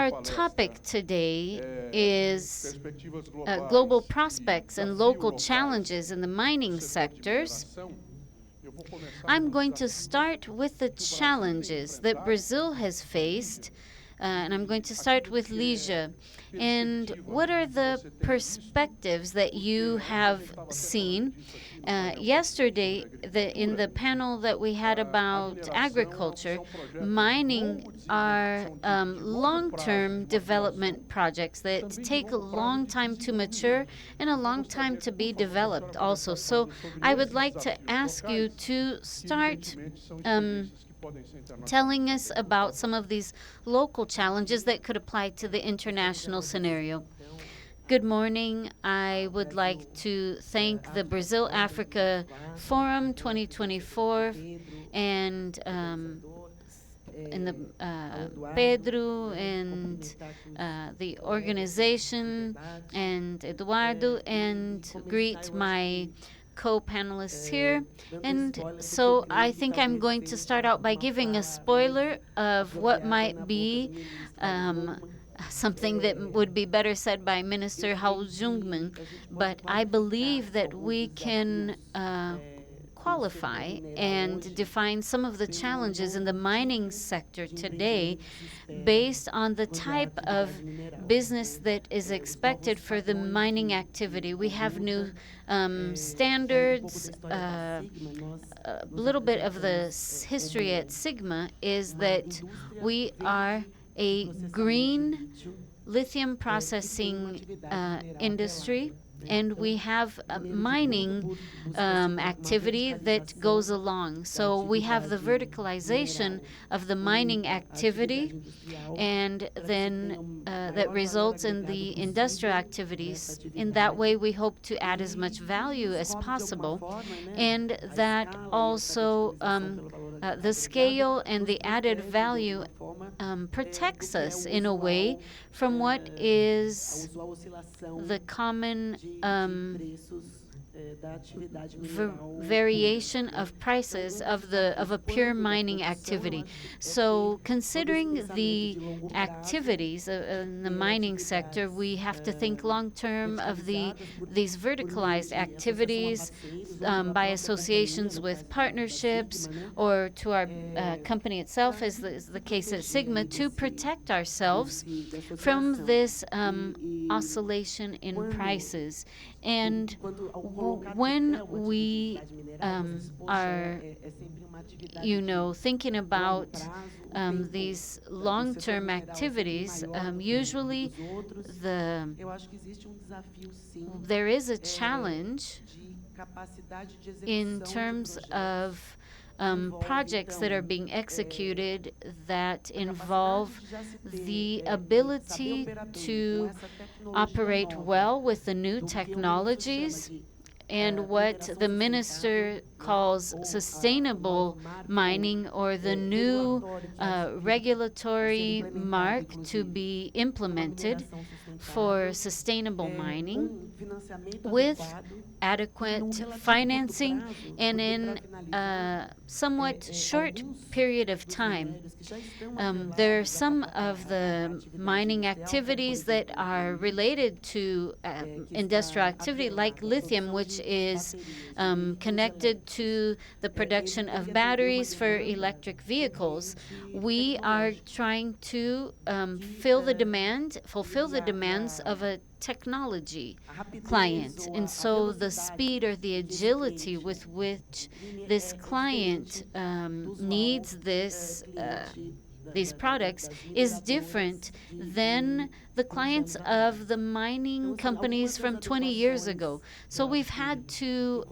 Our topic today is global prospects and local challenges in the mining sectors. I'm going to start with the challenges that Brazil has faced, and I'm going to start with Lígia. And what are the perspectives that you have seen? Yesterday, in the panel that we had about agriculture, mining are long-term development projects that take a long time to mature and a long time to be developed also. So I would like to ask you to start telling us about some of these local challenges that could apply to the international scenario. Good morning. I would like to thank the Brazil-Africa Forum 2024 and Pedro and the organization and Eduardo, and greet my co-panelists here. And so I think I'm going to start out by giving a spoiler of what might be something that would be better said by Minister Raul Jungmann, but I believe that we can qualify and define some of the challenges in the mining sector today based on the type of business that is expected for the mining activity. We have new standards. A little bit of the history at Sigma is that we are a green lithium processing industry, and we have a mining activity that goes along. So we have the verticalization of the mining activity, and then that results in the industrial activities. In that way, we hope to add as much value as possible, and that also the scale and the added value protects us in a way from what is the common variation of prices of a pure mining activity. So considering the activities in the mining sector, we have to think long term of these verticalized activities by associations with partnerships, or to our company itself, as is the case at Sigma, to protect ourselves from this oscillation in prices. And when we are, thinking about these long-term activities, usually there is a challenge in terms of projects that are being executed that involve the ability to operate well with the new technologies and what the minister calls sustainable mining, or the new regulatory mark to be implemented for sustainable mining with adequate financing and in a somewhat short period of time. There are some of the mining activities that are related to industrial activity, like lithium, which is connected to the production of batteries for electric vehicles. We are trying to fulfill the demands of a technology client. And so the speed or the agility with which this client needs these products is different than the clients of the mining companies from 20 years ago. So we've had to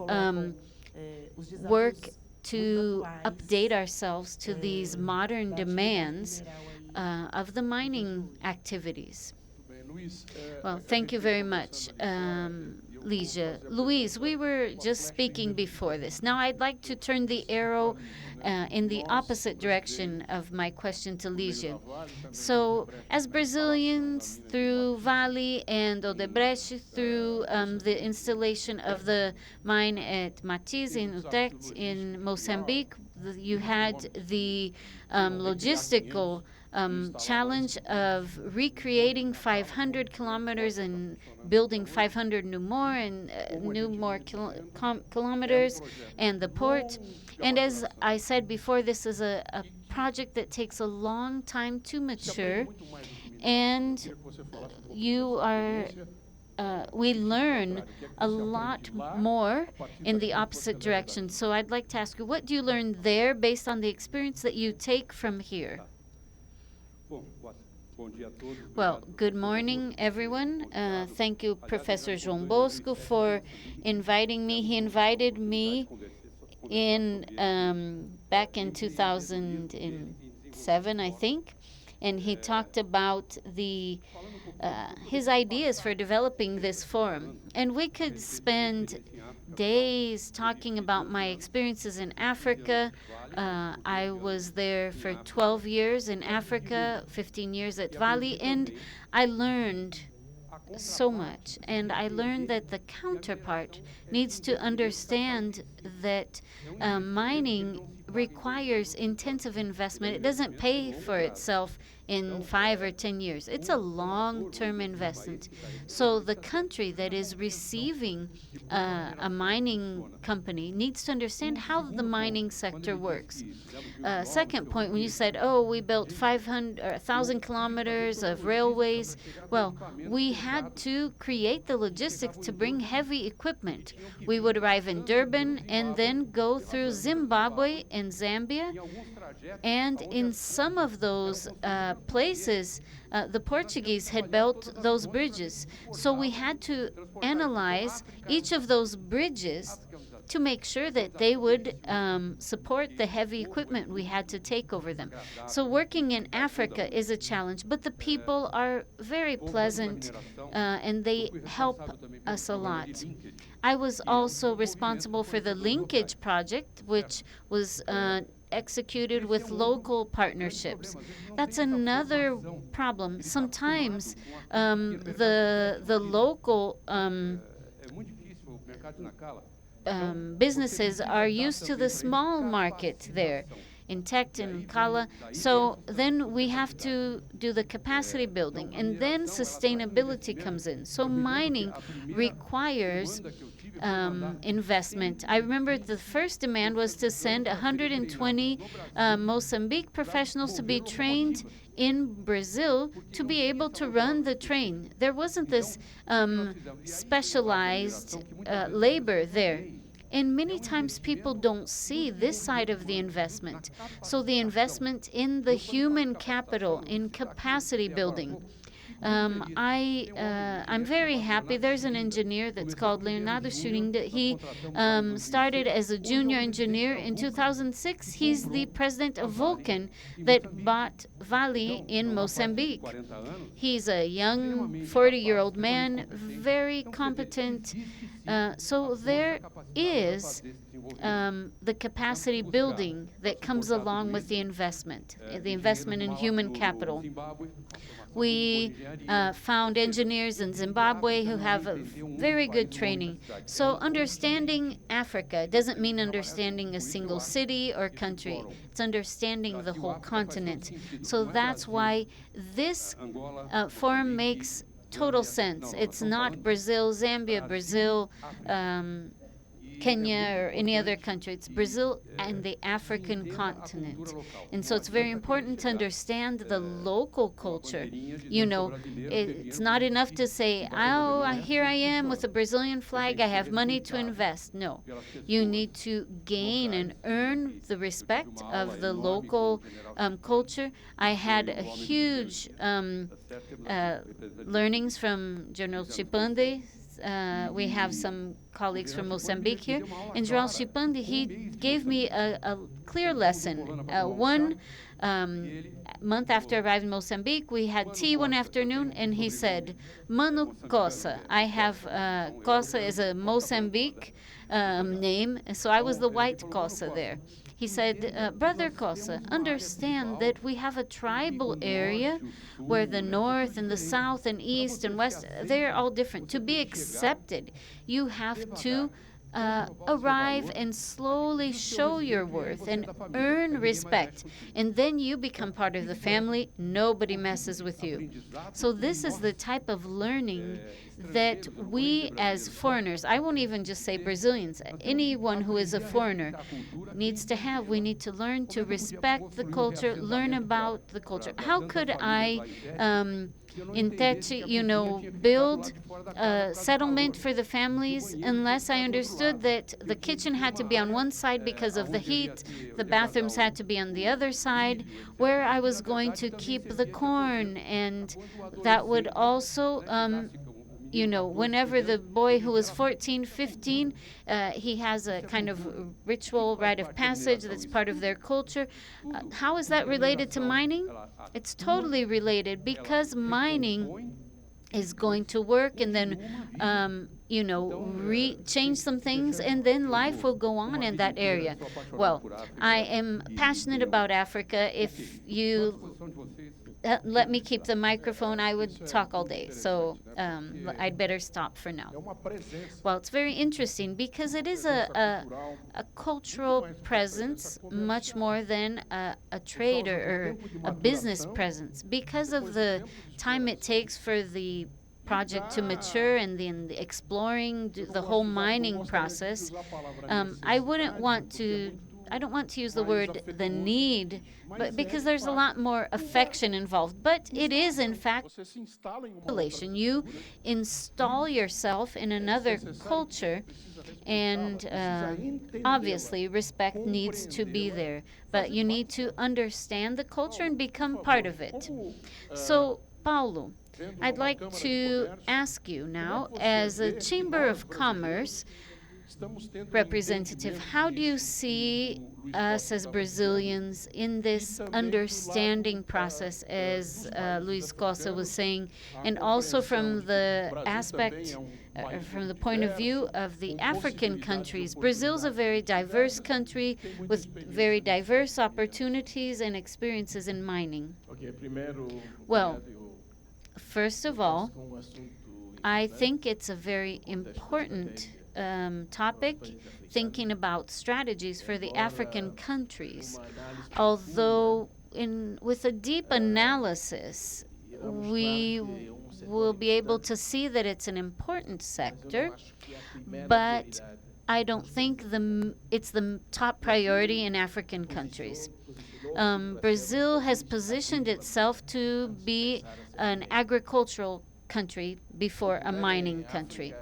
work to update ourselves to these modern demands of the mining activities. Well, thank you very much, Lígia. Luiz, we were just speaking before this. Now I'd like to turn the arrow in the opposite direction of my question to Lígia. So as Brazilians, through Vale and Odebrecht, through the installation of the mine at Matiz in Utrecht in Mozambique, you had the logistical challenge of recreating 500 kilometers and building 500 new more kilometers, and the port. And as I said before, this is a project that takes a long time to mature, and we learn a lot more in the opposite direction. So I'd like to ask you, what do you learn there based on the experience that you take from here? Well, good morning, everyone. Thank you, Professor João Bosco, for inviting me. He invited me back in 2007, I think, and he talked about his ideas for developing this forum. And we could spend days talking about my experiences in Africa. I was there for 12 years in Africa, 15 years at Vale, and I learned so much. And I learned that the counterpart needs to understand that mining requires intensive investment. It doesn't pay for itself in 5 or 10 years. It's a long-term investment. So the country that is receiving a mining company needs to understand how the mining sector works. Second point, when you said, we built 1,000 kilometers of railways, well, we had to create the logistics to bring heavy equipment. We would arrive in Durban and then go through Zimbabwe and Zambia, and in some of those places, the Portuguese had built those bridges. So we had to analyze each of those bridges to make sure that they would support the heavy equipment we had to take over them. So working in Africa is a challenge, but the people are very pleasant and they help us a lot. I was also responsible for the linkage project, which was executed with local partnerships. That's another problem. Sometimes the local businesses are used to the small market there in Tect and Kala. So then we have to do the capacity building, and then sustainability comes in. So mining requires investment. I remember the first demand was to send 120 Mozambique professionals to be trained in Brazil to be able to run the train. There wasn't this specialized labor there. And many times people don't see this side of the investment. So the investment in the human capital, in capacity building. I'm very happy. There's an engineer that's called Leonardo Schurinda. He started as a junior engineer in 2006. He's the president of Vulcan that bought Vale in Mozambique. He's a young 40-year-old man, very competent. So there is the capacity building that comes along with the investment in human capital. We found engineers in Zimbabwe who have a very good training. So understanding Africa doesn't mean understanding a single city or country. It's understanding the whole continent. So that's why this forum makes total sense. It's not Brazil, Zambia, Brazil, Kenya, or any other country. It's Brazil and the African continent. And so it's very important to understand the local culture. You know, it's not enough to say, here I am with a Brazilian flag, I have money to invest. No. You need to gain and earn the respect of the local culture. I had a huge learnings from General Chipande. We have some colleagues from Mozambique here. And General Chipande, he gave me a clear lesson. One month after arriving in Mozambique, we had tea one afternoon, and he said, Mano Cossa. I have, Cossa is a Mozambique name, so I was the white Cossa there. He said, Brother Cossa, understand that we have a tribal area where the north and the south and east and west, they're all different. To be accepted, you have to arrive and slowly show your worth and earn respect. And then you become part of the family. Nobody messes with you. So this is the type of learning that we as foreigners, I won't even just say Brazilians, anyone who is a foreigner needs to have. We need to learn to respect the culture, learn about the culture. How could I build a settlement for the families unless I understood that the kitchen had to be on one side because of the heat, the bathrooms had to be on the other side, where I was going to keep the corn, and that would also whenever the boy who was 14, 15, he has a kind of ritual rite of passage that's part of their culture. How is that related to mining? It's totally related, because mining is going to work and then change some things, and then life will go on in that area. Well, I am passionate about Africa. If you let me keep the microphone, I would talk all day. So I'd better stop for now. Well, it's very interesting because it is a cultural presence much more than a trade or a business presence, because of the time it takes for the project to mature and then the exploring the whole mining process. I don't want to use the word the need, but because there's a lot more affection involved. But it is, in fact, relation. You install yourself in another culture, and obviously respect needs to be there. But you need to understand the culture and become part of it. So, Paulo, I'd like to ask you now, as a Chamber of Commerce representative, how do you see us as Brazilians in this understanding process, as Luiz Cossa was saying, and also from the aspect, from the point of view of the African countries? Brazil's a very diverse country with very diverse opportunities and experiences in mining. Well, first of all, I think it's a very important topic, thinking about strategies for the African countries. Although with a deep analysis, we will be able to see that it's an important sector, but I don't think it's the top priority in African countries. Brazil has positioned itself to be an agricultural country before a mining country.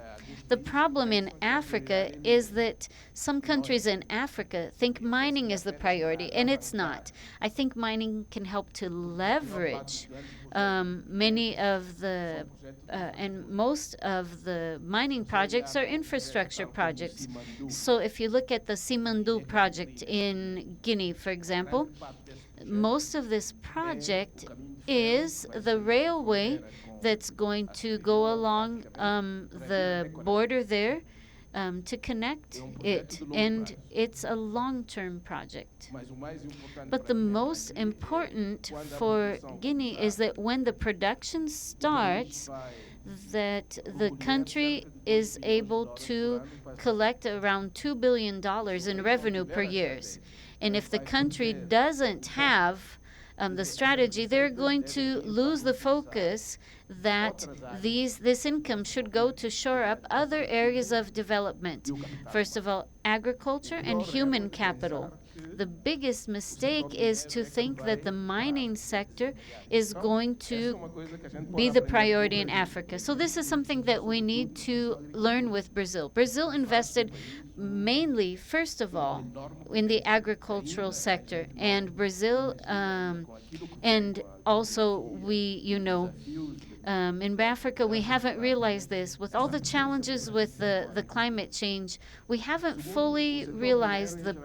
The problem in Africa is that some countries in Africa think mining is the priority, and it's not. I think mining can help to leverage many of the, and most of the mining projects are infrastructure projects. So if you look at the Simandu project in Guinea, for example, most of this project is the railway that's going to go along the border there to connect it, and it's a long-term project. But the most important for Guinea is that when the production starts, that the country is able to collect around $2 billion in revenue per year. And if the country doesn't have the strategy, they're going to lose the focus that this income should go to shore up other areas of development. First of all, agriculture and human capital. The biggest mistake is to think that the mining sector is going to be the priority in Africa. So this is something that we need to learn with Brazil. Brazil invested mainly, first of all, in the agricultural sector, and Brazil, and also in Africa, we haven't realized this. With all the challenges with the climate change, we haven't fully realized the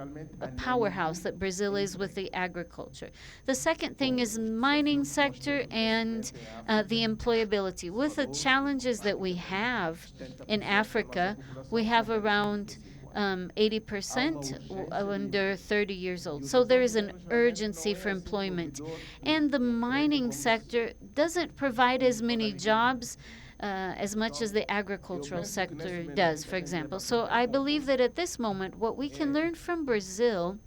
powerhouse that Brazil is with the agriculture. The second thing is mining sector and the employability. With the challenges that we have in Africa, we have around 80% under 30 years old. So there is an urgency for employment. And the mining sector doesn't provide as many jobs as much as the agricultural sector does, for example. So I believe that at this moment, what we can learn from Brazil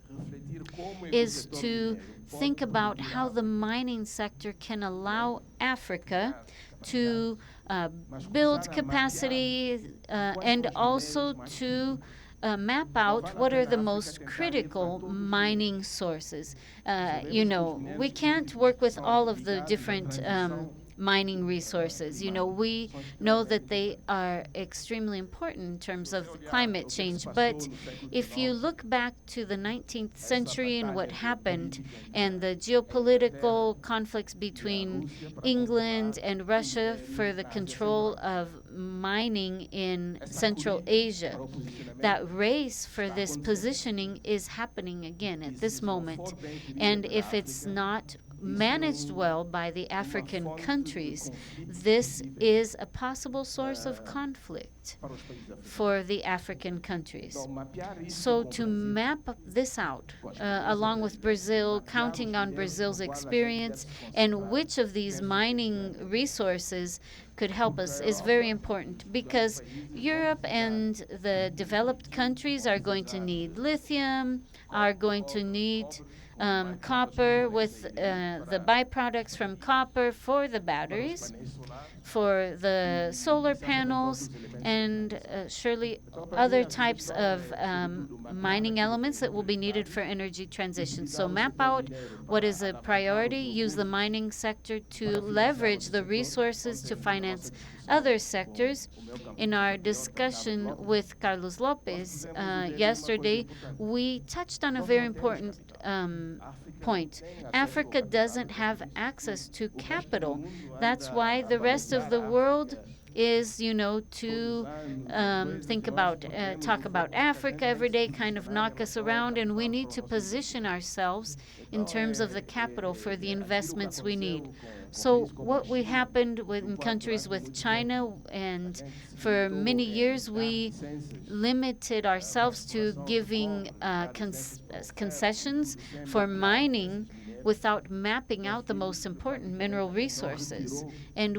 is to think about how the mining sector can allow Africa to build capacity and also to map out what are the most critical mining sources. We can't work with all of the different mining resources. We know that they are extremely important in terms of climate change. But if you look back to the 19th century and what happened and the geopolitical conflicts between England and Russia for the control of mining in Central Asia, that race for this positioning is happening again at this moment. And if it's not managed well by the African countries, this is a possible source of conflict for the African countries. So to map this out, along with Brazil, counting on Brazil's experience, and which of these mining resources could help us is very important, because Europe and the developed countries are going to need lithium, are going to need copper with the byproducts from copper for the batteries, for the solar panels, and surely other types of mining elements that will be needed for energy transition. So map out what is a priority, use the mining sector to leverage the resources to finance other sectors. In our discussion with Carlos Lopez yesterday, we touched on a very important point. Africa doesn't have access to capital. That's why the rest of the world is, to talk about Africa every day, kind of knock us around, and we need to position ourselves in terms of the capital for the investments we need. So what we happened in countries with China, and for many years we limited ourselves to giving concessions for mining without mapping out the most important mineral resources. And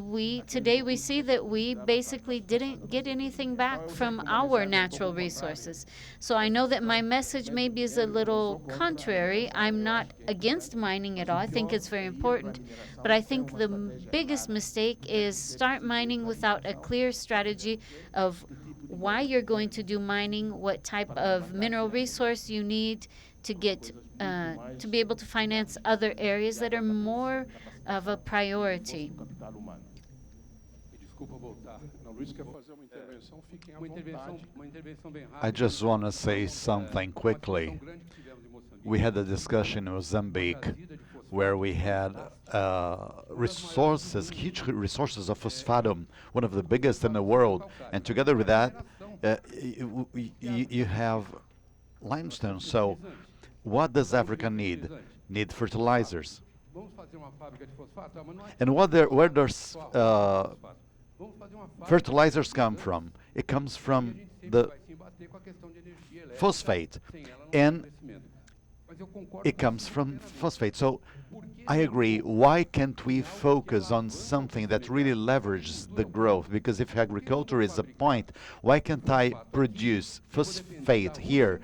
today we see that we basically didn't get anything back from our natural resources. So I know that my message maybe is a little contrary. I'm not against mining at all. I think it's very important. But I think the biggest mistake is start mining without a clear strategy of why you're going to do mining, what type of mineral resource you need to get to be able to finance other areas that are more of a priority. I just want to say something quickly. We had a discussion in Mozambique where we had resources, huge resources of phosphatum, one of the biggest in the world. And together with that, you have limestone. So what does Africa need? Need fertilizers. And where does fertilizers come from? It comes from the phosphate, and it comes from phosphate. So I agree. Why can't we focus on something that really leverages the growth? Because if agriculture is a point, why can't I produce phosphate here?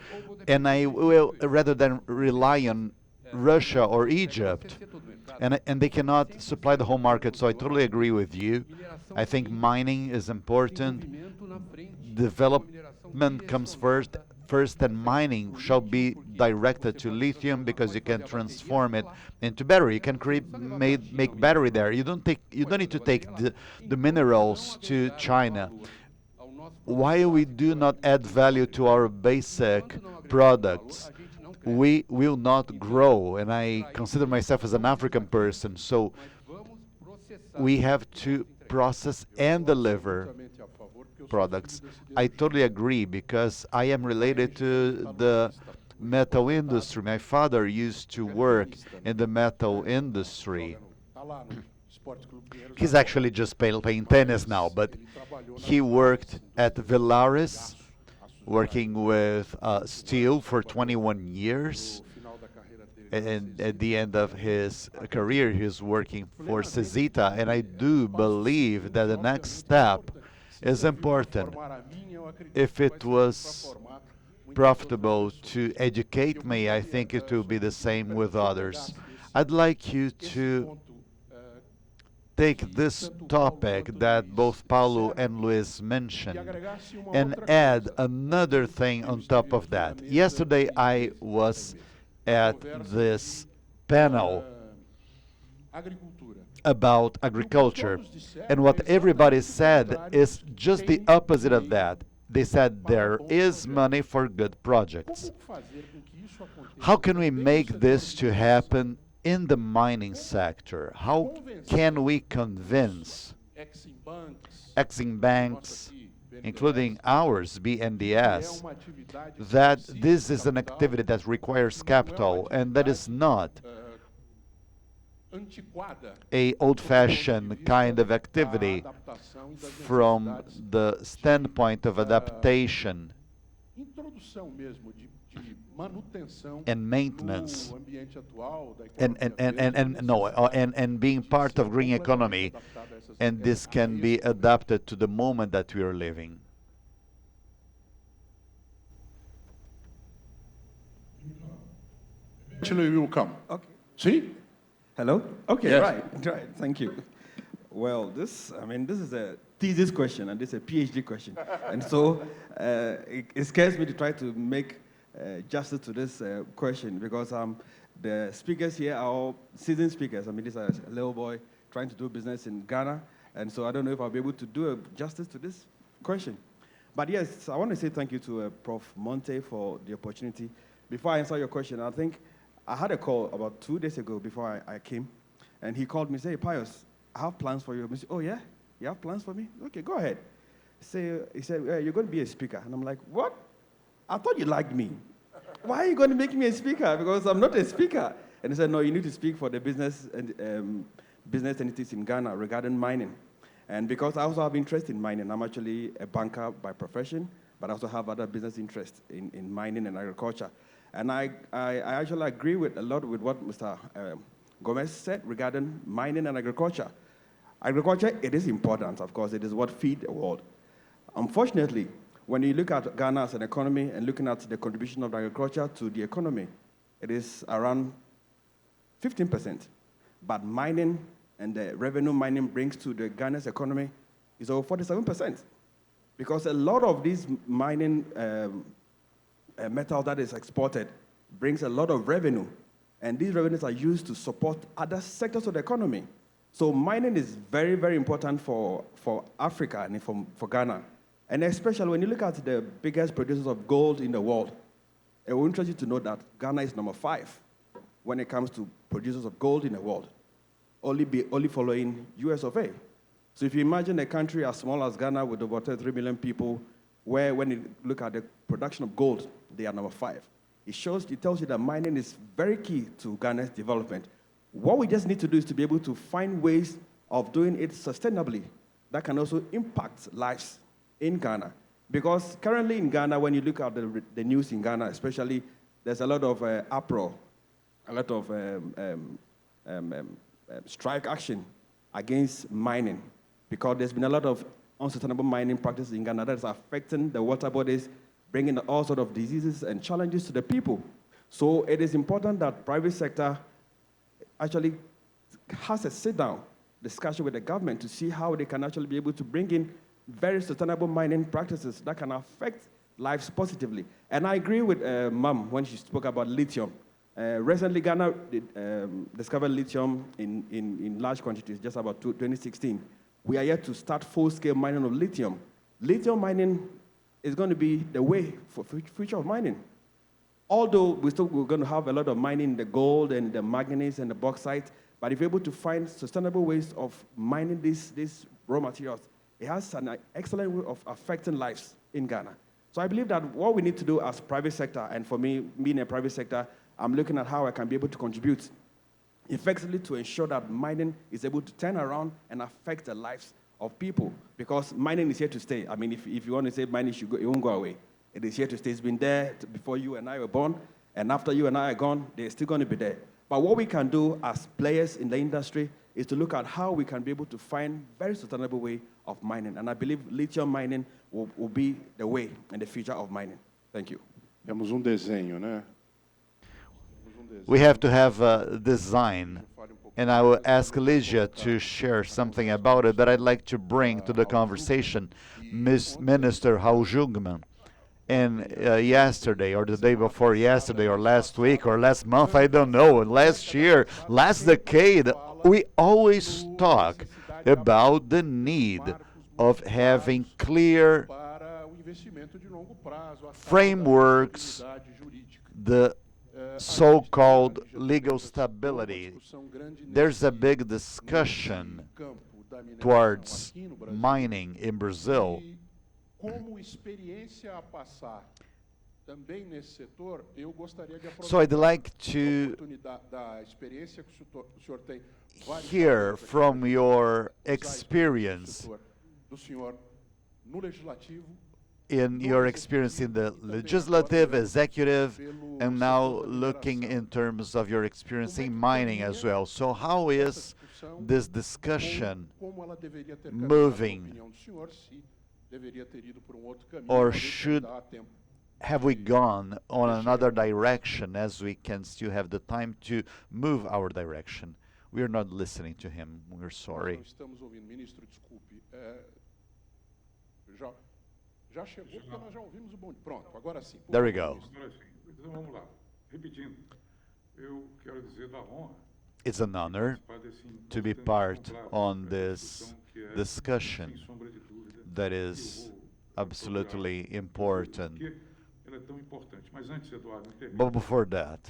And I will, rather than rely on Russia or Egypt, and they cannot supply the whole market. So I totally agree with you. I think mining is important. Development comes first, and mining shall be directed to lithium, because you can transform it into battery. You can make battery there. You don't need to take the minerals to China. Why we do not add value to our basic products? We will not grow, and I consider myself as an African person, so we have to process and deliver products. I totally agree, because I am related to the metal industry. My father used to work in the metal industry. He's actually just playing tennis now, but he worked at Villares, working with steel for 21 years. and at the end of his career, he's working for Cesita, and I do believe that the next step is important. If it was profitable to educate me, I think it will be the same with others. I'd like you to take this topic that both Paulo and Luis mentioned and add another thing on top of that. Yesterday I was at this panel about agriculture, and what everybody said is just the opposite of that. They said there is money for good projects. How can we make this to happen in the mining sector? How can we convince Exim banks, including ours, BNDES, that this is an activity that requires capital and that is not a old-fashioned kind of activity from the standpoint of adaptation and maintenance and being part of green economy, and this can be adapted to the moment that we are living. Eventually we will come. Okay. See? Hello? Okay, Yes. right. Thank you. Well, this is a thesis question, and this is a PhD question. And so it scares me to try to make justice to this question, because the speakers here are all seasoned speakers. This is a little boy trying to do business in Ghana, and so I don't know if I'll be able to do justice to this question. But yes, I want to say thank you to Prof. Monte for the opportunity. Before I answer your question, I think I had a call about 2 days ago before I came, and he called me and said, "Hey, Pius, I have plans for you." I said, "Oh, yeah? You have plans for me? Okay, go ahead." He said, "You're going to be a speaker." And I'm like, "What? I thought you liked me. Why are you going to make me a speaker? Because I'm not a speaker." And he said, "No, you need to speak for the business entities in Ghana regarding mining." And because I also have interest in mining, I'm actually a banker by profession, but I also have other business interests in mining and agriculture. And I actually agree with a lot with what Mr. Gomes said regarding mining and agriculture. Agriculture, it is important, of course. It is what feeds the world. Unfortunately, when you look at Ghana as an economy and looking at the contribution of agriculture to the economy, it is around 15%. But mining and the revenue mining brings to the Ghana's economy is over 47%. Because a lot of these mining metal that is exported brings a lot of revenue, and these revenues are used to support other sectors of the economy. So mining is very, very important for Africa and for Ghana. And especially when you look at the biggest producers of gold in the world, it will interest you to know that Ghana is number 5 when it comes to producers of gold in the world, only following US of A. So if you imagine a country as small as Ghana with over 3 million people, where when you look at the production of gold, they are number 5. It tells you that mining is very key to Ghana's development. What we just need to do is to be able to find ways of doing it sustainably that can also impact lives in Ghana. Because currently in Ghana, when you look at the news in Ghana, especially, there's a lot of uproar, a lot of strike action against mining, because there's been a lot of unsustainable mining practices in Ghana that is affecting the water bodies, bringing all sorts of diseases and challenges to the people. So it is important that private sector actually has a sit-down discussion with the government to see how they can actually be able to bring in very sustainable mining practices that can affect lives positively. And I agree with Mom when she spoke about lithium. Recently, Ghana discovered lithium in large quantities, just about 2016. We are yet to start full-scale mining of lithium. Lithium mining is going to be the way for future of mining. Although we're going to have a lot of mining in the gold and the manganese and the bauxite, but if we're able to find sustainable ways of mining these raw materials, it has an excellent way of affecting lives in Ghana. So I believe that what we need to do as private sector, and for me, being a private sector, I'm looking at how I can be able to contribute effectively to ensure that mining is able to turn around and affect the lives of people, because mining is here to stay. If you want to say mining should go, it won't go away. It is here to stay. It's been there before you and I were born, And after you and I are gone, they're still going to be there. But what we can do as players in the industry is to look at how we can be able to find very sustainable way of mining. And I believe lithium mining will be the way in the future of mining. Thank you. Temos desenho, né? We have to have a design, and I will ask Lígia to share something about it that I'd like to bring to the conversation. Minister Raul Jungmann, and yesterday, or the day before yesterday, or last week, or last month, I don't know, last year, last decade, we always talk about the need of having clear frameworks, the so-called legal stability. There's a big discussion towards mining in Brazil. So I'd like to hear from your experience in the legislative, executive, and now looking in terms of your experience in mining as well. So how is this discussion moving? Or have we gone on another direction, as we can still have the time to move our direction? We are not listening to him. We're sorry. There we go. It's an honor to be part on this discussion that is absolutely important. But before that,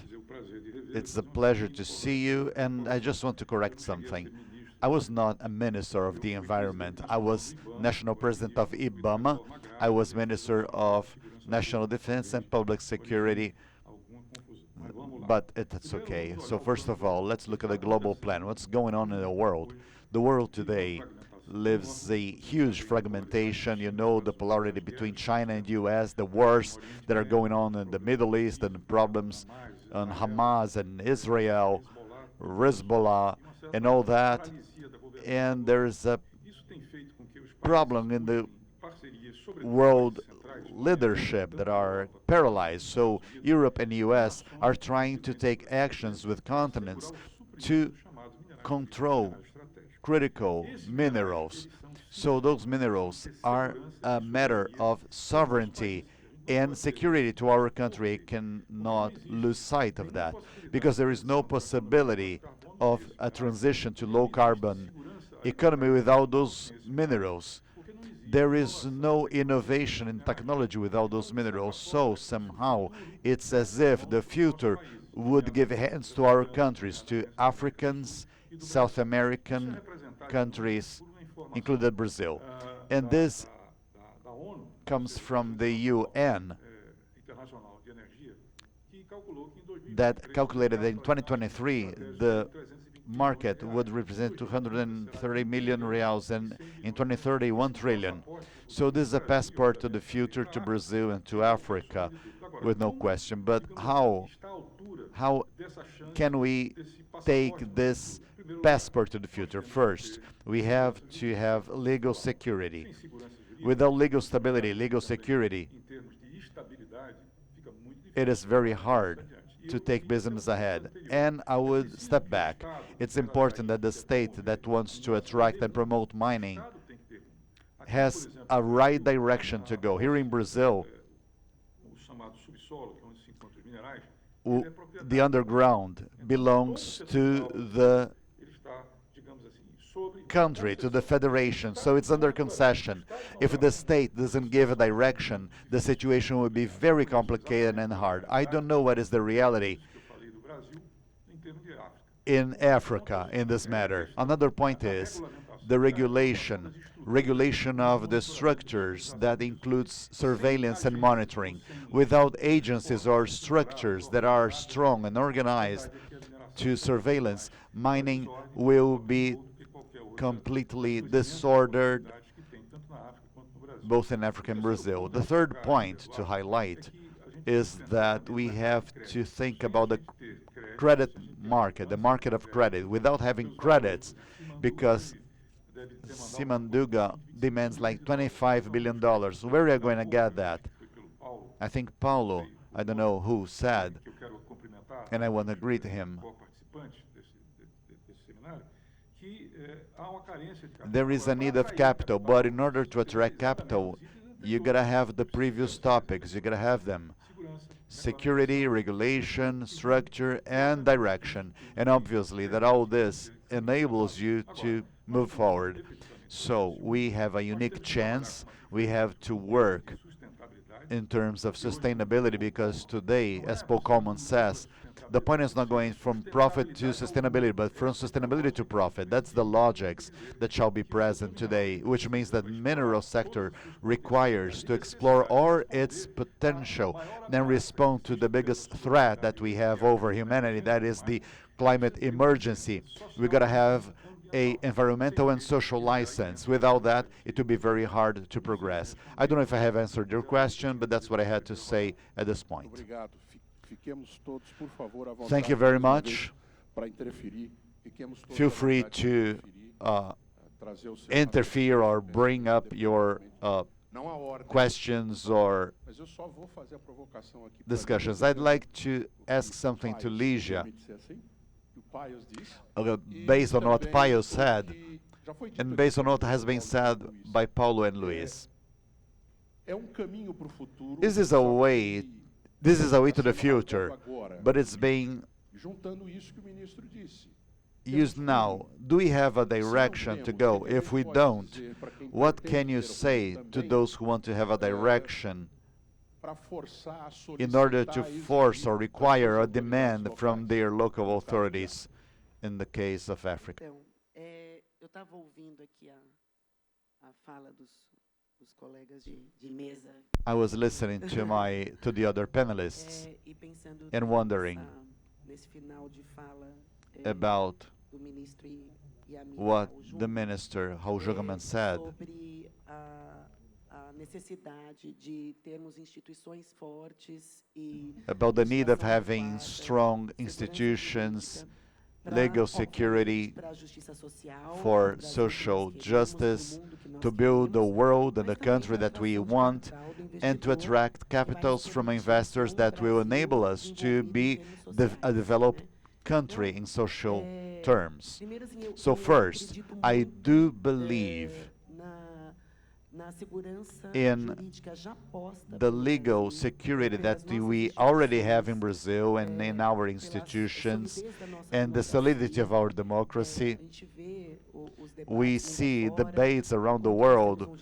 it's a pleasure to see you, and I just want to correct something. I was not a minister of the environment. I was national president of IBAMA. I was minister of national defense and public security, but it's okay. So first of all, let's look at the global plan. What's going on in the world? The world today lives a huge fragmentation. You know, the polarity between China and US, the wars that are going on in the Middle East, and the problems on Hamas and Israel, Hezbollah, and all that. And there's a problem in the world leadership that are paralyzed. So Europe and US are trying to take actions with continents to control critical minerals. So those minerals are a matter of sovereignty and security to our country. Cannot lose sight of that, because there is no possibility of a transition to low carbon economy without those minerals. There is no innovation in technology without those minerals. So somehow it's as if the future would give hands to our countries, to Africans, South American countries, including Brazil. And this comes from the UN, that calculated that in 2023 the market would represent 230 million reals, and in 2030 1 trillion. So this is a passport to the future, to Brazil and to Africa, with no question. But how can we take this passport to the future? First, we have to have legal security. Without legal stability, legal security, it is very hard to take business ahead. And I would step back. It's important that the state that wants to attract and promote mining has a right direction to go. Here in Brazil, the underground belongs to the country, to the federation, so it's under concession. If the state doesn't give a direction, the situation will be very complicated and hard. I don't know what is the reality in Africa in this matter. Another point is the regulation of the structures that includes surveillance and monitoring. Without agencies or structures that are strong and organized to surveillance, mining will be completely disordered, both in Africa and Brazil. The third point to highlight is that we have to think about the credit market, the market of credit, without having credits, because Simanduga demands like $25 billion. Where are you going to get that? I think Paulo, I don't know who, said, and I want to agree to him, there is a need of capital, but in order to attract capital, you gotta have the previous topics, you gotta have them. Security, regulation, structure, and direction. And obviously that all this enables you to move forward. So we have a unique chance. We have to work in terms of sustainability, because today, as Paul Gomes says, the point is not going from profit to sustainability, but from sustainability to profit. That's the logics that shall be present today, which means that mineral sector requires to explore all its potential and respond to the biggest threat that we have over humanity, that is the climate emergency. We gotta have a environmental and social license. Without that, it will be very hard to progress. I don't know if I have answered your question, but that's what I had to say at this point. Thank you very much. Feel free to interfere or bring up your questions or discussions. I'd like to ask something to Lígia. Based on what Paio said, and based on what has been said by Paulo and Luiz. This is a way to the future, but it's being used now. Do we have a direction to go? If we don't, what can you say to those who want to have a direction in order to force or require a demand from their local authorities in the case of Africa? Eu estava ouvindo aqui a fala dos colegas de mesa. I was listening to the other panelists and wondering nesse final de fala about do ministro e amigo what Raul the minister Raul Jungmann said sobre a necessidade de termos instituições fortes e about the need of having strong institutions, legal security for social justice, to build the world and the country that we want, and to attract capitals from investors that will enable us to be a developed country in social terms. So first, I do believe in the legal security that we already have in Brazil and in our institutions, and the solidity of our democracy. We see debates around the world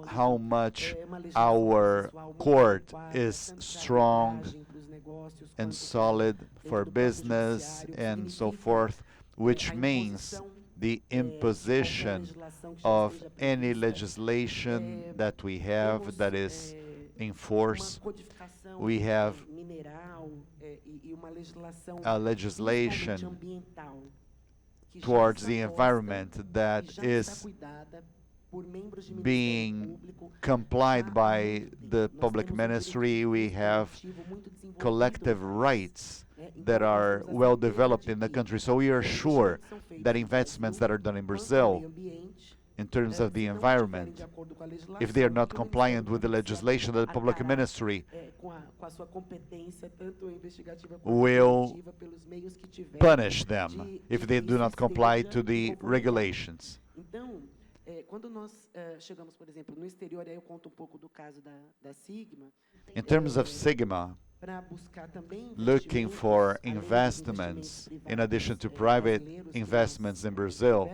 how much our court is strong and solid for business and so forth, which means the imposition of any legislation that we have that is in force. We have a legislation towards the environment that is being complied by the public ministry. We have collective rights that are well developed in the country. So we are sure that investments that are done in Brazil in terms of the environment, if they are not compliant with the legislation, the public ministry will punish them if they do not comply to the regulations. Quando nós chegamos, por exemplo, no exterior, aí eu conto pouco do caso da Sigma. In terms of Sigma, looking for investments in addition to private investments in Brazil,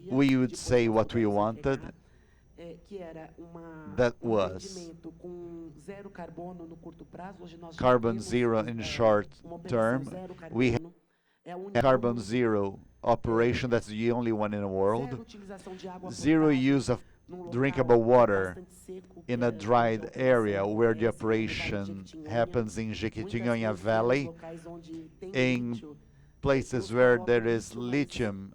we would say what we wanted, that was carbon zero in short term. We have carbon zero operation, that's the only one in the world. Zero use of drinkable water in a dried area where the operation happens in Jequitinhonha Valley, in places where there is lithium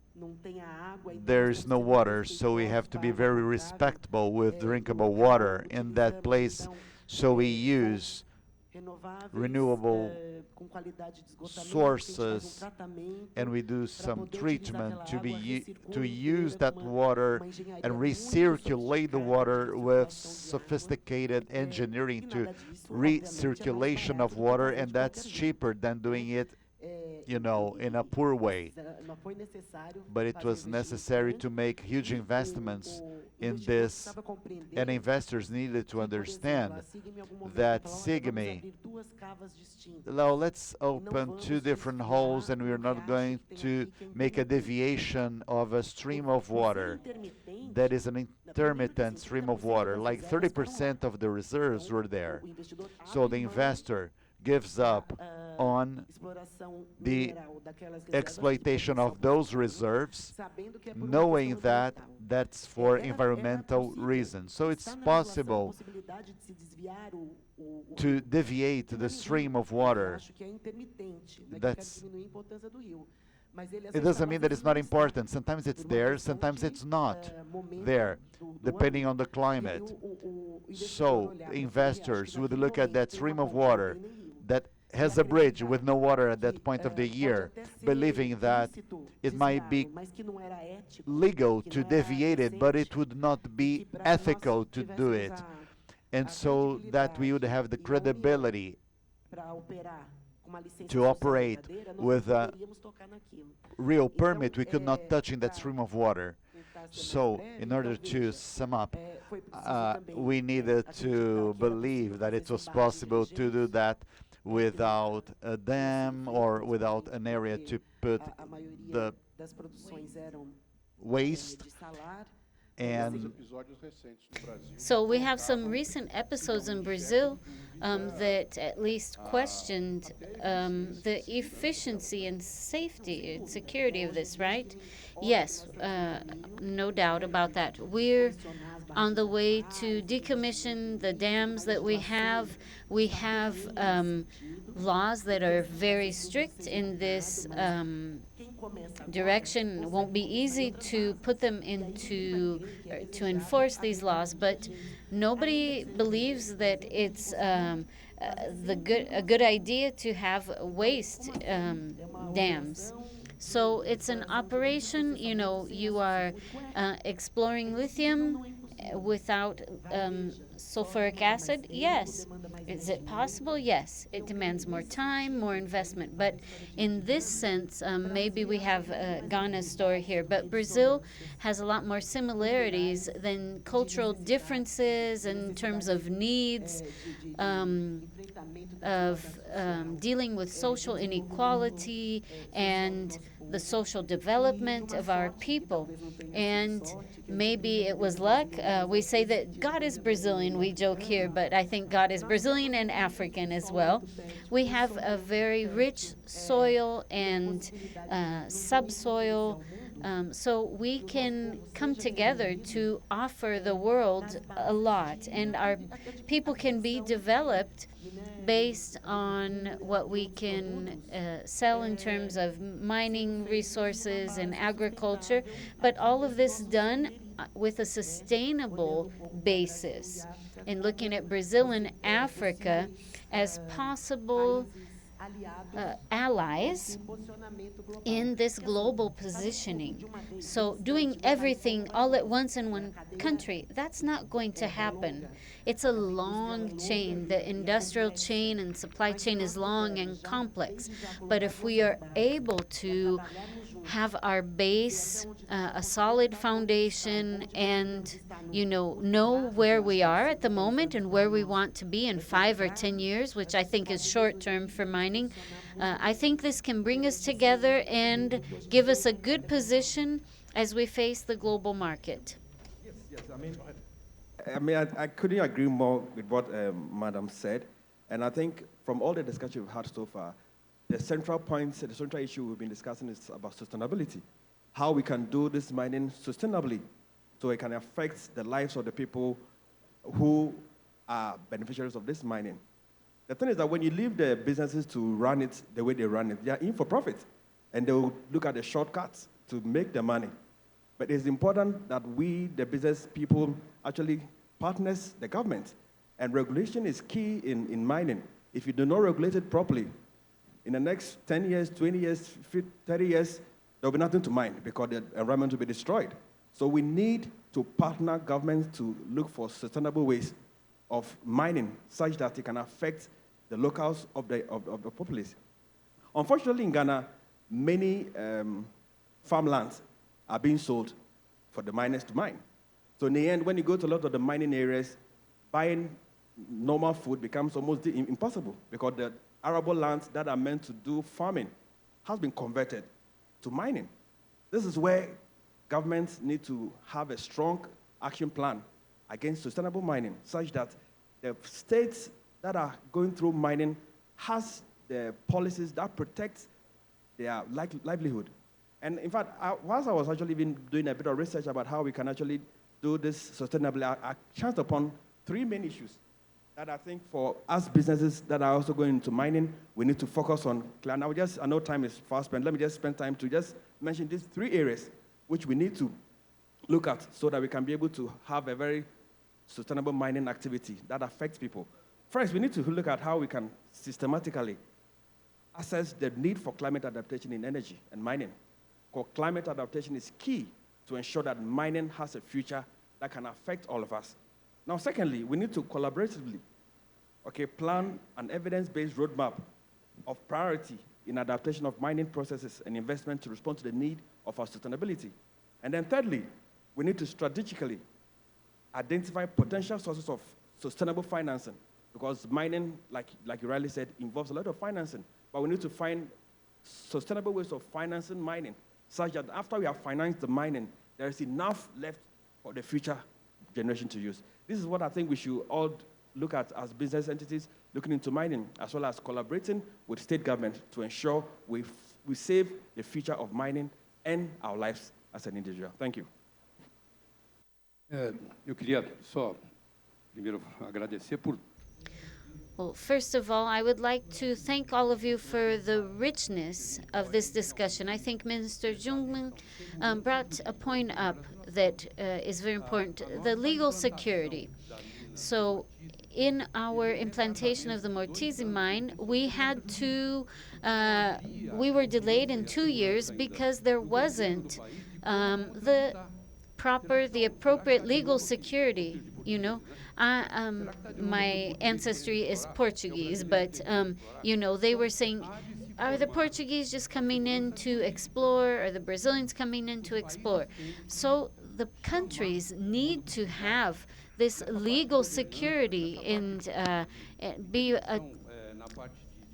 there's no water, so we have to be very respectable with drinkable water in that place. So we use renewable sources, and we do some treatment to use that water and recirculate the water with sophisticated engineering to recirculation of water, and that's cheaper than doing it, you know, in a poor way. But it was necessary to make huge investments in this, and investors needed to understand that SIGME, now let's open two different holes, and we're not going to make a deviation of a stream of water that is an intermittent stream of water. Like 30% of the reserves were there. So the investor gives up on the exploitation of those reserves, knowing that that's for environmental reasons. So it's possible to deviate the stream of water. It doesn't mean that it's not important. Sometimes it's there, sometimes it's not there, depending on the climate. So investors would look at that stream of water that has a bridge with no water at that point of the year, believing that it might be legal to deviate it, but it would not be ethical to do it. And so that we would have the credibility to operate with a real permit, we could not touch in that stream of water. So, in order to sum up, we needed to believe that it was possible to do that without a dam or without an area to put the waste. And so we have some recent episodes in Brazil that at least questioned the efficiency and safety and security of this, right? Yes, no doubt about that. We're on the way to decommission the dams that we have. We have laws that are very strict in this direction. It won't be easy to put them into, to enforce these laws, but nobody believes that it's a good idea to have waste dams. So it's an operation, you know, you are exploring lithium without sulfuric acid? Yes. Is it possible? Yes. It demands more time, more investment. But in this sense, maybe we have Ghana's story here. But Brazil has a lot more similarities than cultural differences in terms of needs, of dealing with social inequality and the social development of our people. And maybe it was luck. We say that God is Brazilian, we joke here, but I think God is Brazilian and African as well. We have a very rich soil and subsoil, so we can come together to offer the world a lot, and our people can be developed based on what we can sell in terms of mining resources and agriculture, but all of this done with a sustainable basis, and looking at Brazil and Africa as possible allies in this global positioning. So doing everything all at once in one country, that's not going to happen. It's a long chain. The industrial chain and supply chain is long and complex. But if we are able to have our base, a solid foundation, and know where we are at the moment and where we want to be in 5 or 10 years, which I think is short term for mining, I think this can bring us together and give us a good position as we face the global market. Yes. I couldn't agree more with what Madam said, and I think from all the discussion we've had so far, the central issue we've been discussing is about sustainability. How we can do this mining sustainably so it can affect the lives of the people who are beneficiaries of this mining. The thing is that when you leave the businesses to run it the way they run it, they are in for profit. And they will look at the shortcuts to make the money. But it's important that we, the business people, actually partners the government. And regulation is key in mining. If you do not regulate it properly, in the next 10 years, 20 years, 30 years, there will be nothing to mine because the environment will be destroyed. So we need to partner governments to look for sustainable ways of mining such that it can affect the locals of the populace. Unfortunately, in Ghana, many farmlands are being sold for the miners to mine. So in the end, when you go to a lot of the mining areas, buying normal food becomes almost impossible because the arable lands that are meant to do farming has been converted to mining. This is where governments need to have a strong action plan against sustainable mining, such that the states that are going through mining has the policies that protect their livelihood. And in fact, whilst I was actually been doing a bit of research about how we can actually do this sustainably, I chanced upon three main issues that I think for us businesses that are also going into mining, we need to focus on. I know time is fast spent. Let me just spend time to just mention these three areas which we need to look at so that we can be able to have a very sustainable mining activity that affects people. First, we need to look at how we can systematically assess the need for climate adaptation in energy and mining. Because climate adaptation is key to ensure that mining has a future that can affect all of us. Now, secondly, we need to collaboratively, plan an evidence-based roadmap of priority in adaptation of mining processes and investment to respond to the need of our sustainability. And then thirdly, we need to strategically identify potential sources of sustainable financing because mining, like you rightly said, involves a lot of financing. But we need to find sustainable ways of financing mining such that after we have financed the mining, there is enough left for the future generation to use. This is what I think we should all look at as business entities looking into mining, as well as collaborating with state government to ensure we save the future of mining and our lives as an individual. Thank you. Eu queria só, primeiro, agradecer por. Well, first of all, I would like to thank all of you for the richness of this discussion. I think Minister Jungmann brought a point up that is very important, the legal security. So in our implantation of the Mortizi mine, we were delayed in 2 years because there wasn't the appropriate legal security, my ancestry is Portuguese, but, they were saying, are the Portuguese just coming in to explore? Are the Brazilians coming in to explore? So the countries need to have this legal security and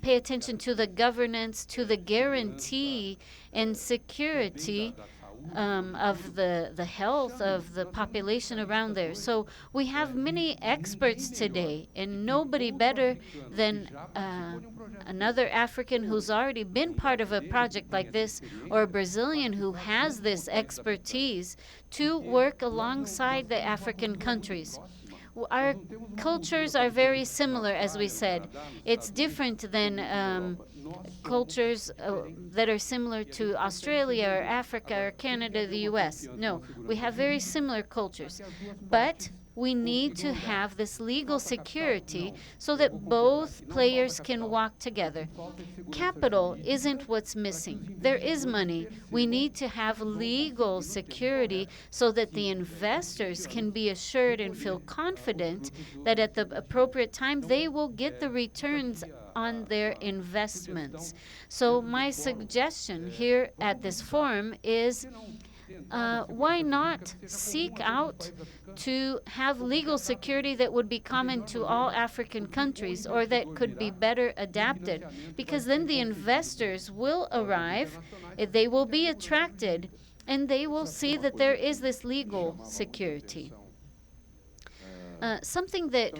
pay attention to the governance, to the guarantee and security of the health of the population around there. So we have many experts today, and nobody better than another African who's already been part of a project like this, or a Brazilian who has this expertise to work alongside the African countries. Our cultures are very similar, as we said. It's different than cultures that are similar to Australia or Africa or Canada, the US. No, we have very similar cultures. But we need to have this legal security so that both players can walk together. Capital isn't what's missing. There is money. We need to have legal security so that the investors can be assured and feel confident that at the appropriate time they will get the returns on their investments. So my suggestion here at this forum is why not seek out to have legal security that would be common to all African countries or that could be better adapted? Because then the investors will arrive, they will be attracted, and they will see that there is this legal security. Something that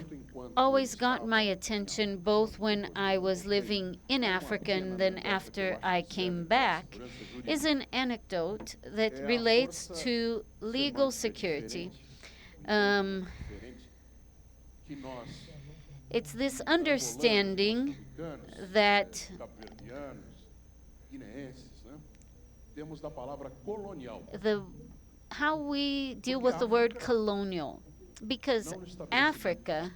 always got my attention both when I was living in Africa and then after I came back is an anecdote that relates to legal security. It's this understanding that how we deal with the word colonial. Because Africa,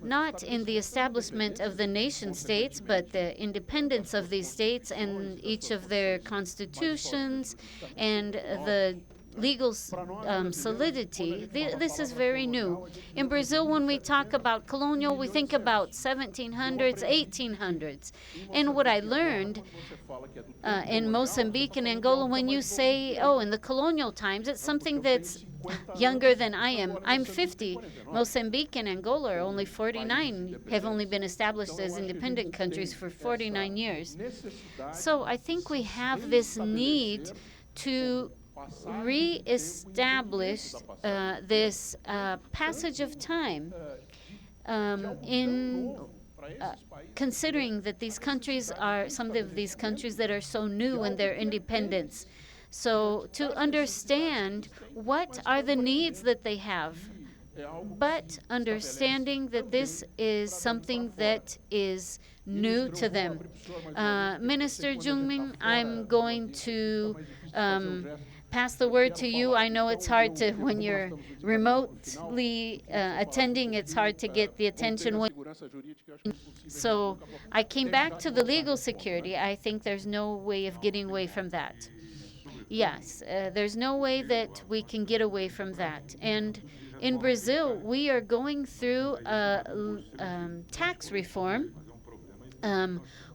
not in the establishment of the nation states, but the independence of these states and each of their constitutions and the legal solidity, this is very new. In Brazil, when we talk about colonial, we think about 1700s, 1800s. And what I learned in Mozambique and Angola, when you say, oh, in the colonial times, it's something that's younger than I am. I'm 50. Mozambique and Angola are only 49, have only been established as independent countries for 49 years. So I think we have this need to re-establish this passage of time in considering that these countries are some of these countries that are so new in their independence. So to understand what are the needs that they have, but understanding that this is something that is new to them. Minister Jungmann, I'm going to pass the word to you. I know it's hard to, when you're remotely attending, it's hard to get the attention. So I came back to the legal security. I think there's no way of getting away from that. Yes, there's no way that we can get away from that. And in Brazil, we are going through tax reform.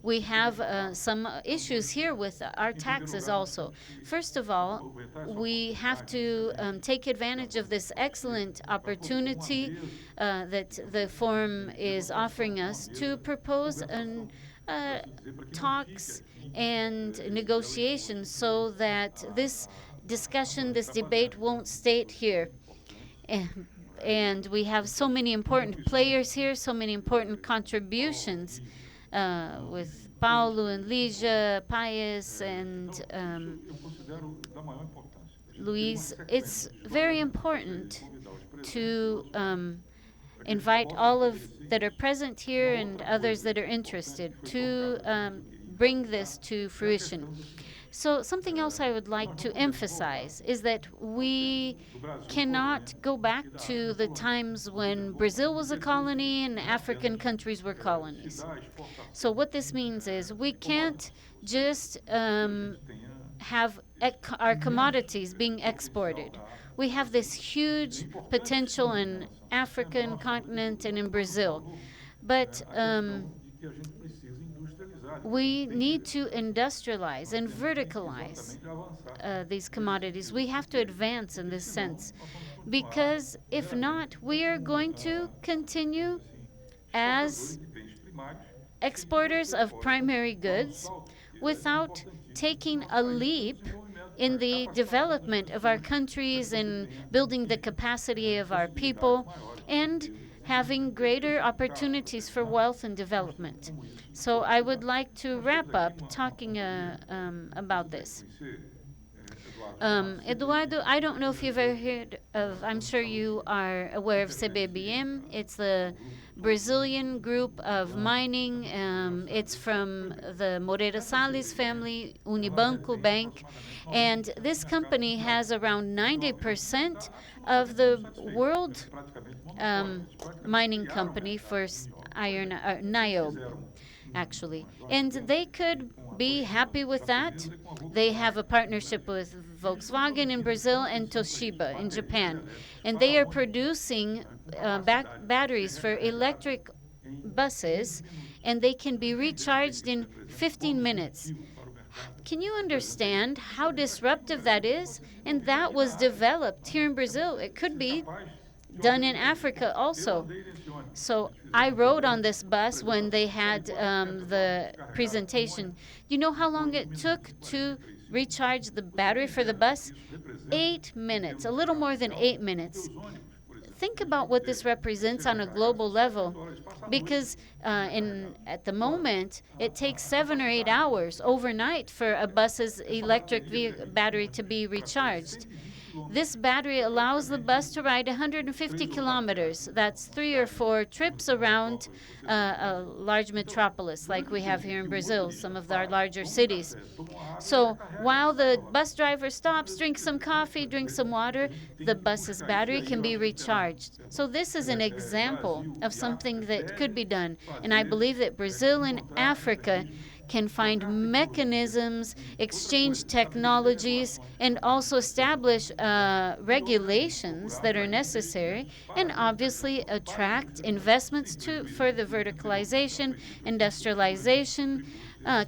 We have some issues here with our taxes also. First of all, we have to take advantage of this excellent opportunity that the forum is offering us to propose talks and negotiations so that this discussion, this debate won't stay here. And we have so many important players here, so many important contributions with Paulo and Lígia, Paes, and Luiz. It's very important to invite all of that are present here and others that are interested to bring this to fruition. So something else I would like to emphasize is that we cannot go back to the times when Brazil was a colony and African countries were colonies. So what this means is we can't just have our commodities being exported. We have this huge potential in African continent and in Brazil. But we need to industrialize and verticalize these commodities. We have to advance in this sense, because if not, we are going to continue as exporters of primary goods without taking a leap in the development of our countries and building the capacity of our people and having greater opportunities for wealth and development. So I would like to wrap up talking about this. Eduardo, I don't know if you've ever heard of, I'm sure you are aware of CBBM. It's the Brazilian group of mining. It's from the Moreira Salles family, Unibanco Bank. And this company has around 90% of the world mining company for iron, niobe, actually. And they could be happy with that. They have a partnership with Volkswagen in Brazil and Toshiba in Japan. And they are producing batteries for electric buses, and they can be recharged in 15 minutes. Can you understand how disruptive that is? And that was developed here in Brazil. It could be done in Africa also. So I rode on this bus when they had the presentation. You know how long it took to recharge the battery for the bus? 8 minutes, a little more than 8 minutes. Think about what this represents on a global level, because at the moment, it takes 7 or 8 hours overnight for a bus's electric battery to be recharged. This battery allows the bus to ride 150 kilometers. That's 3 or 4 trips around a large metropolis like we have here in Brazil, some of our larger cities. So while the bus driver stops, drinks some coffee, drinks some water, the bus's battery can be recharged. So this is an example of something that could be done. And I believe that Brazil and Africa can find mechanisms, exchange technologies, and also establish regulations that are necessary, and obviously attract investments to further verticalization, industrialization,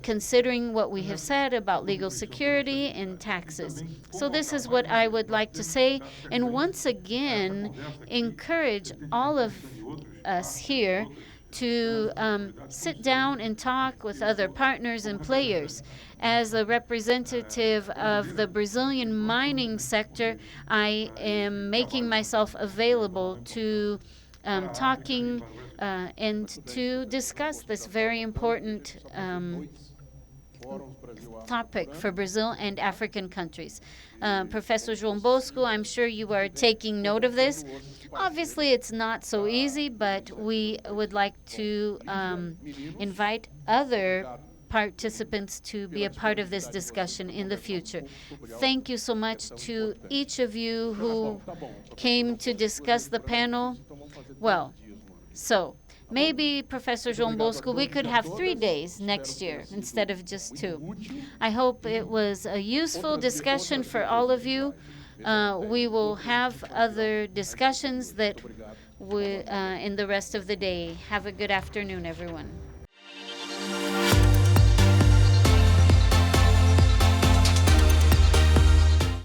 considering what we have said about legal security and taxes. So this is what I would like to say, and once again, encourage all of us here to sit down and talk with other partners and players. As a representative of the Brazilian mining sector, I am making myself available to talking and to discuss this very important topic for Brazil and African countries. Professor João Bosco, I'm sure you are taking note of this. Obviously, it's not so easy, but we would like to invite other participants to be a part of this discussion in the future. Thank you so much to each of you who came to discuss the panel. Well, so maybe, Professor João Bosco, we could have 3 days next year instead of just 2. I hope it was a useful discussion for all of you. We will have other discussions that in the rest of the day. Have a good afternoon, everyone.